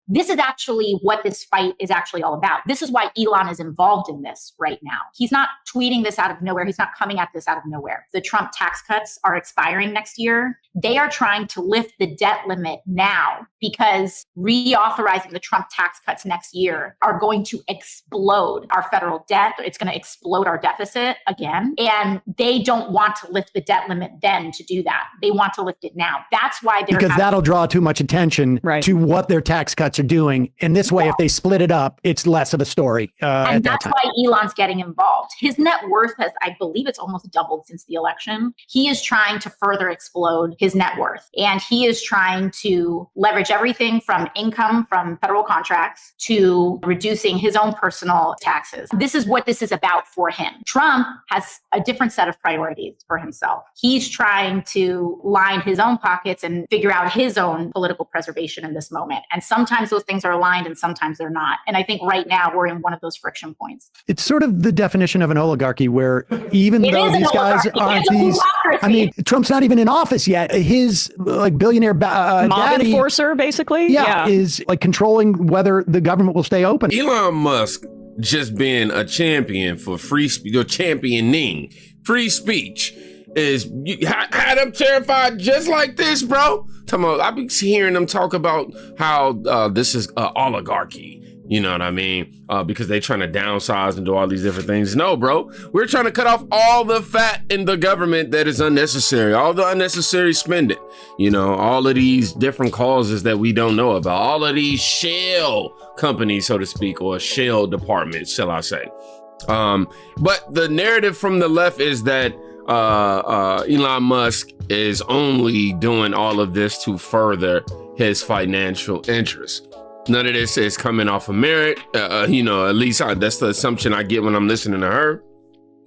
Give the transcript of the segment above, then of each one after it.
this is actually what this fight is actually all about. This is why Elon is involved in this right now. He's not tweeting this out of nowhere. He's not coming at this out of nowhere. The Trump tax cuts are expiring next year. They are trying to lift the debt limit now because reauthorizing the Trump tax cuts next year are going to explode our federal debt. It's going to explode our deficit again. And they don't want to lift the debt limit then to do that. They want to lift it now. That's why they're because that'll draw too much attention to what their tax cuts are doing. And this way, if they split it up, it's less of a story. And that's why Elon's getting involved. His net worth has, I believe it's almost doubled since the election. He is trying to further explode his net worth. And he is trying to leverage everything from income from federal contracts to reducing his own personal taxes. This is what this is about for him. Trump has a different set of priorities for himself. He's trying to line his own pockets and figure out his own political preservation in this moment. And sometimes those things are aligned and sometimes they're not. And I think right now we're in one of those friction points. It's sort of the definition of an oligarchy where even though these guys aren't these, I mean, Trump's not even in office yet. His like billionaire mob daddy, enforcer, basically, is like controlling whether the government will stay open. Elon Musk just being a champion for free speech, or championing free speech, is had them terrified just like this, bro. I be hearing them talk about how this is oligarchy. You know what I mean? Because they're trying to downsize and do all these different things. No, bro. We're trying to cut off all the fat in the government that is unnecessary, all the unnecessary spending, you know, all of these different causes that we don't know about, all of these shell companies, so to speak, or shell departments, shall I say. But the narrative from the left is that Elon Musk is only doing all of this to further his financial interests. None of this is coming off of merit. You know, at least that's the assumption I get when I'm listening to her.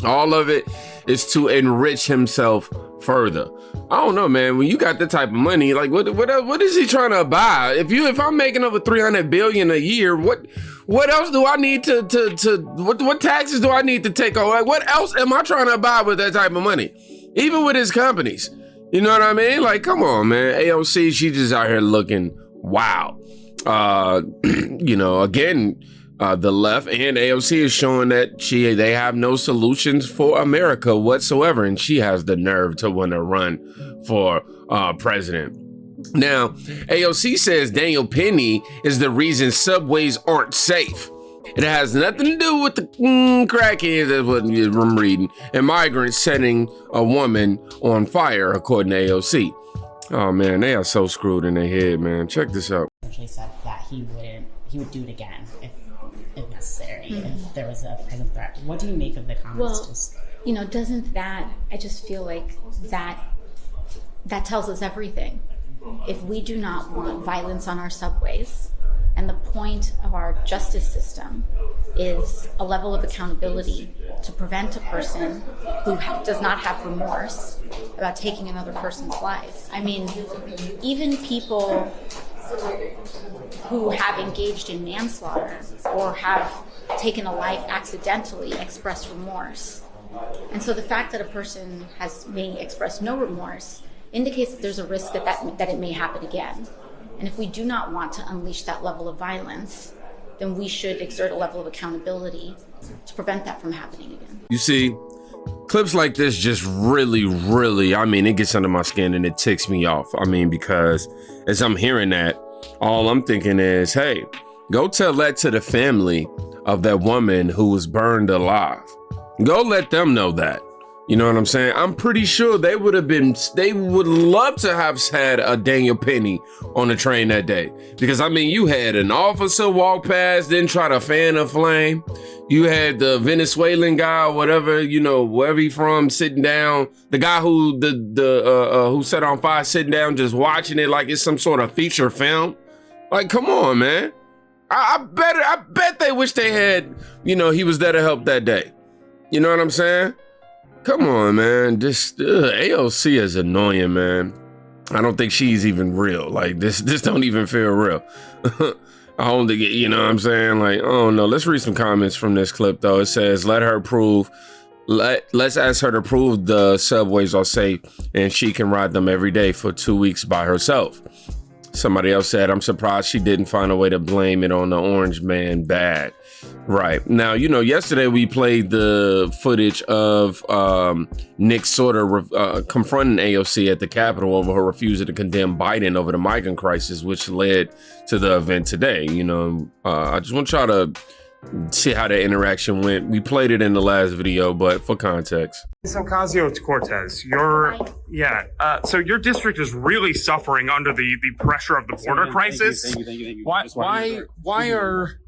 All of it is to enrich himself further. I don't know, man. When you got that type of money, like what is he trying to buy? If I'm making over 300 billion a year, what else do I need to what taxes do I need to take on? Like, what else am I trying to buy with that type of money? Even with his companies, you know what I mean? Like, come on, man. AOC, she just out here looking wow. You know, again, the left and AOC is showing that they have no solutions for America whatsoever, and she has the nerve to want to run for president. Now, AOC says Daniel Penny is the reason subways aren't safe. It has nothing to do with the crackheads, that's what I'm reading, and migrants setting a woman on fire, according to AOC. Oh man, they are so screwed in their head, man. Check this out. Essentially said that he would do it again if necessary, if there was a present threat. What do you make of the comments? Well, you know, doesn't that, I just feel like that tells us everything. If we do not want violence on our subways, and the point of our justice system is a level of accountability to prevent a person who does not have remorse about taking another person's life. I mean, even people who have engaged in manslaughter or have taken a life accidentally express remorse. And so the fact that a person may express no remorse indicates that there's a risk that it may happen again. And if we do not want to unleash that level of violence, then we should exert a level of accountability to prevent that from happening again. You see, clips like this just really, I mean, it gets under my skin and it ticks me off. I mean, because as I'm hearing that, all I'm thinking is, hey, go tell that to the family of that woman who was burned alive. Go let them know that. You know what I'm saying? I'm pretty sure they would love to have had a Daniel Penny on the train that day. Because, I mean, you had an officer walk past, then try to fan a flame. You had the Venezuelan guy or whatever, you know, wherever he from, sitting down. The guy who who set on fire, sitting down, just watching it like it's some sort of feature film. Like, come on, man. I bet they wish they had, you know, he was there to help that day. You know what I'm saying? Come on, man. This AOC is annoying, man. I don't think she's even real. Like, this don't even feel real. I don't think, you know what I'm saying? Like, oh no. Let's read some comments from this clip, though. It says, let's ask her to prove the subways are safe and she can ride them every day for 2 weeks by herself. Somebody else said, I'm surprised she didn't find a way to blame it on the orange man bad. Right. Now, yesterday we played the footage of Nick Sorter confronting AOC at the Capitol over her refusal to condemn Biden over the migrant crisis, which led to the event today. I just want y'all to see how the interaction went. We played it in the last video, but for context. Ocasio-Cortez, so your district is really suffering under the pressure of the border crisis. Thank you. Why are...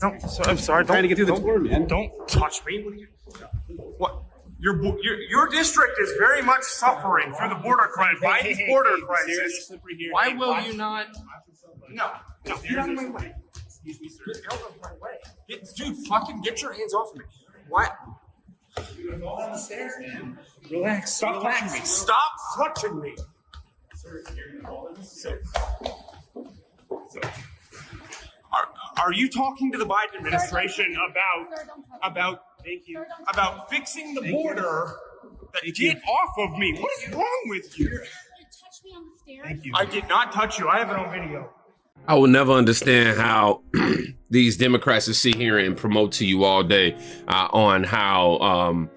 I'm sorry. Trying to get through the tour, man. Don't touch me. What? Your district is very much suffering through the border crisis. Biden's border crisis. Why will you not? No. Get out of my way. Excuse me, sir. Get out of my way. Dude, fucking get your hands off of me. Why? You're gonna fall down the stairs, man. Relax. Stop touching me. Stop touching me. Sir, you're gonna fall down the stairs. Are you talking to the Biden administration about fixing the border? Get off of me! What is wrong with you? You touched me on the stairs. Thank you. I did not touch you. I have it on video. I will never understand how these Democrats will sit here and promote to you all day on how,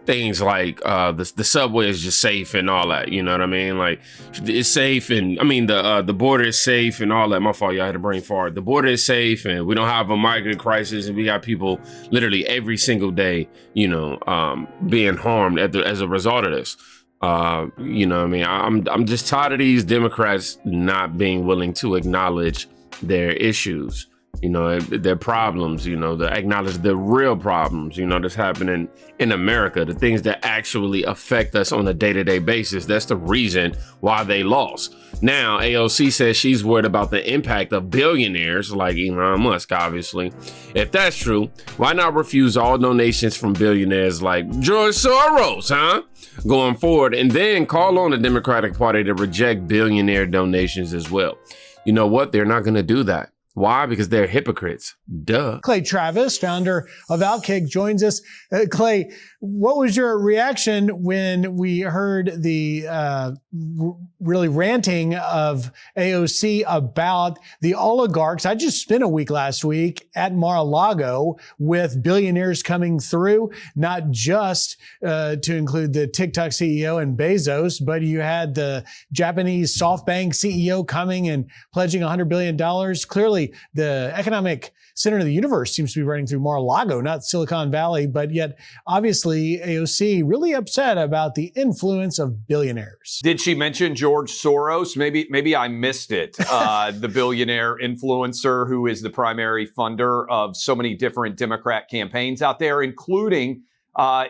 things like the subway is just safe and all that. You know what I mean? Like, it's safe, and the border is safe and all that. My fault, y'all had a brain fart. The border is safe, and we don't have a migrant crisis, and we got people literally every single day, being harmed as a result of this. I'm just tired of these Democrats not being willing to acknowledge their issues, their problems, to acknowledge the real problems, that's happening in America, the things that actually affect us on a day-to-day basis. That's the reason why they lost. Now, AOC says she's worried about the impact of billionaires like Elon Musk, obviously. If that's true, why not refuse all donations from billionaires like George Soros, huh? Going forward, and then call on the Democratic Party to reject billionaire donations as well. You know what? They're not going to do that. Why? Because they're hypocrites. Duh. Clay Travis, founder of Outkick, joins us. Clay, what was your reaction when we heard the really ranting of AOC about the oligarchs? I just spent a week last week at Mar-a-Lago with billionaires coming through, not just to include the TikTok CEO and Bezos, but you had the Japanese SoftBank CEO coming and pledging $100 billion. Clearly, the economic center of the universe seems to be running through Mar-a-Lago, not Silicon Valley, but yet obviously AOC really upset about the influence of billionaires. Did she mention George Soros? Maybe I missed it. The billionaire influencer who is the primary funder of so many different Democrat campaigns out there, including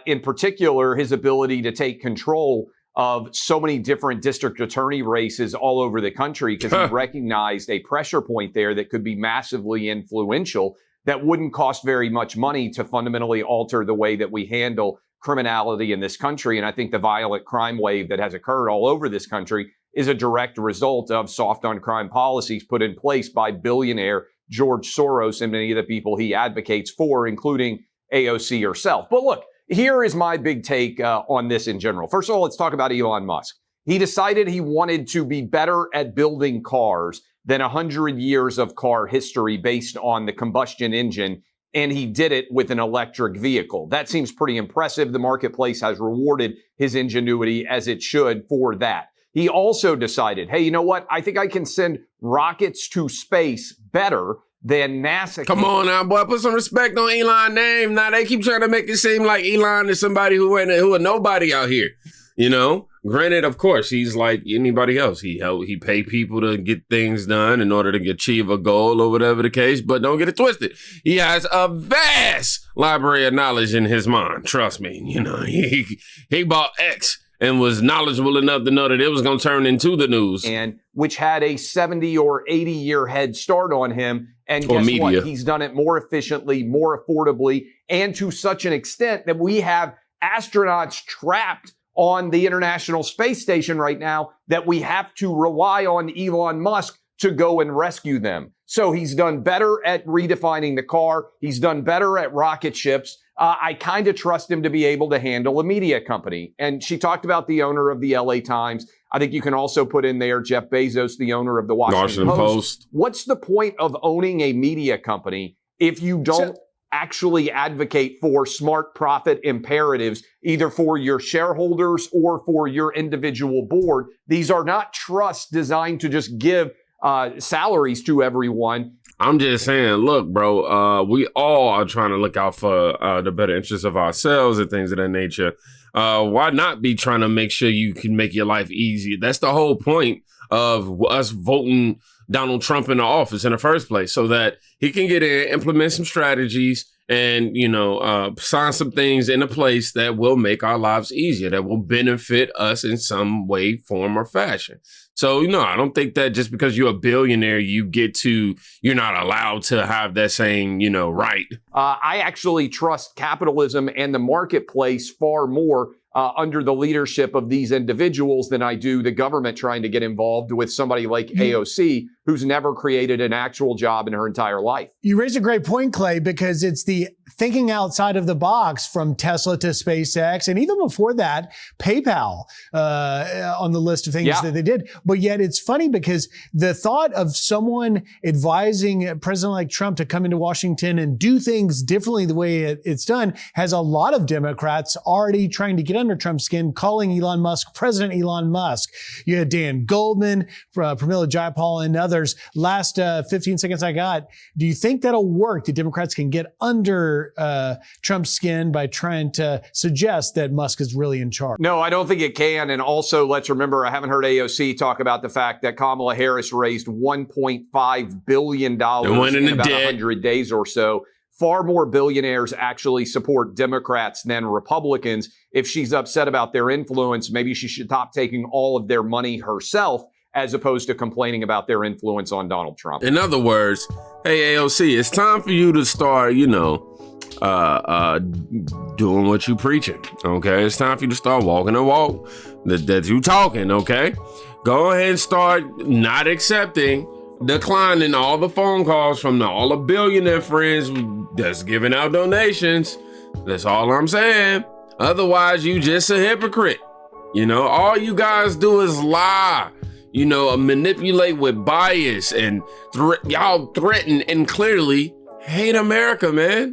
in particular his ability to take control of so many different district attorney races all over the country, because he recognized a pressure point there that could be massively influential, that wouldn't cost very much money to fundamentally alter the way that we handle criminality in this country. And I think the violent crime wave that has occurred all over this country is a direct result of soft on crime policies put in place by billionaire George Soros and many of the people he advocates for, including AOC herself. But look, here is my big take on this in general. First of all, let's talk about Elon Musk. He decided he wanted to be better at building cars than 100 years of car history based on the combustion engine, and he did it with an electric vehicle. That seems pretty impressive. The marketplace has rewarded his ingenuity, as it should, for that. He also decided, hey, you know what? I think I can send rockets to space better than NASA. Come on now, boy, put some respect on Elon's name. Now they keep trying to make it seem like Elon is somebody who a nobody out here. Granted, of course, he's like anybody else. He pay people to get things done in order to achieve a goal or whatever the case. But don't get it twisted. He has a vast library of knowledge in his mind. Trust me. He bought X and was knowledgeable enough to know that it was going to turn into the news. And which had a 70 or 80 year head start on him. And guess what? He's done it more efficiently, more affordably, and to such an extent that we have astronauts trapped on the International Space Station right now that we have to rely on Elon Musk to go and rescue them. So he's done better at redefining the car. He's done better at rocket ships. I kind of trust him to be able to handle a media company. And she talked about the owner of the LA Times. I think you can also put in there Jeff Bezos, the owner of the Washington Post. What's the point of owning a media company if you don't actually advocate for smart profit imperatives, either for your shareholders or for your individual board? These are not trusts designed to just give salaries to everyone. I'm just saying, look, bro, we all are trying to look out for the better interests of ourselves and things of that nature. Why not be trying to make sure you can make your life easier? That's the whole point of us voting Donald Trump into office in the first place, so that he can get in, implement some strategies, and, sign some things into place that will make our lives easier, that will benefit us in some way, form, or fashion. So, I don't think that just because you're a billionaire, you're not allowed to have that same, right. I actually trust capitalism and the marketplace far more under the leadership of these individuals than I do the government trying to get involved with somebody like AOC, who's never created an actual job in her entire life. You raise a great point, Clay, because it's the thinking outside of the box, from Tesla to SpaceX, and even before that, PayPal on the list of things that they did. But yet it's funny because the thought of someone advising President-elect Trump to come into Washington and do things differently the way it's done has a lot of Democrats already trying to get under Trump's skin, calling Elon Musk President Elon Musk. You had Dan Goldman, Pramila Jayapal, and others. Last 15 seconds I got. Do you think that'll work? The Democrats can get under Trump's skin by trying to suggest that Musk is really in charge? No, I don't think it can. And also, let's remember, I haven't heard AOC talk about the fact that Kamala Harris raised $1.5 billion in about 100 days or so. Far more billionaires actually support Democrats than Republicans. If she's upset about their influence, maybe she should stop taking all of their money herself, as opposed to complaining about their influence on Donald Trump. In other words, hey, AOC, it's time for you to start, doing what you preaching, okay? It's time for you to start walking the walk that you talking, okay? Go ahead and start not accepting, declining all the phone calls from all the billionaire friends that's giving out donations. That's all I'm saying. Otherwise, you just a hypocrite. All you guys do is lie. Manipulate with bias, and y'all threaten and clearly hate America, man.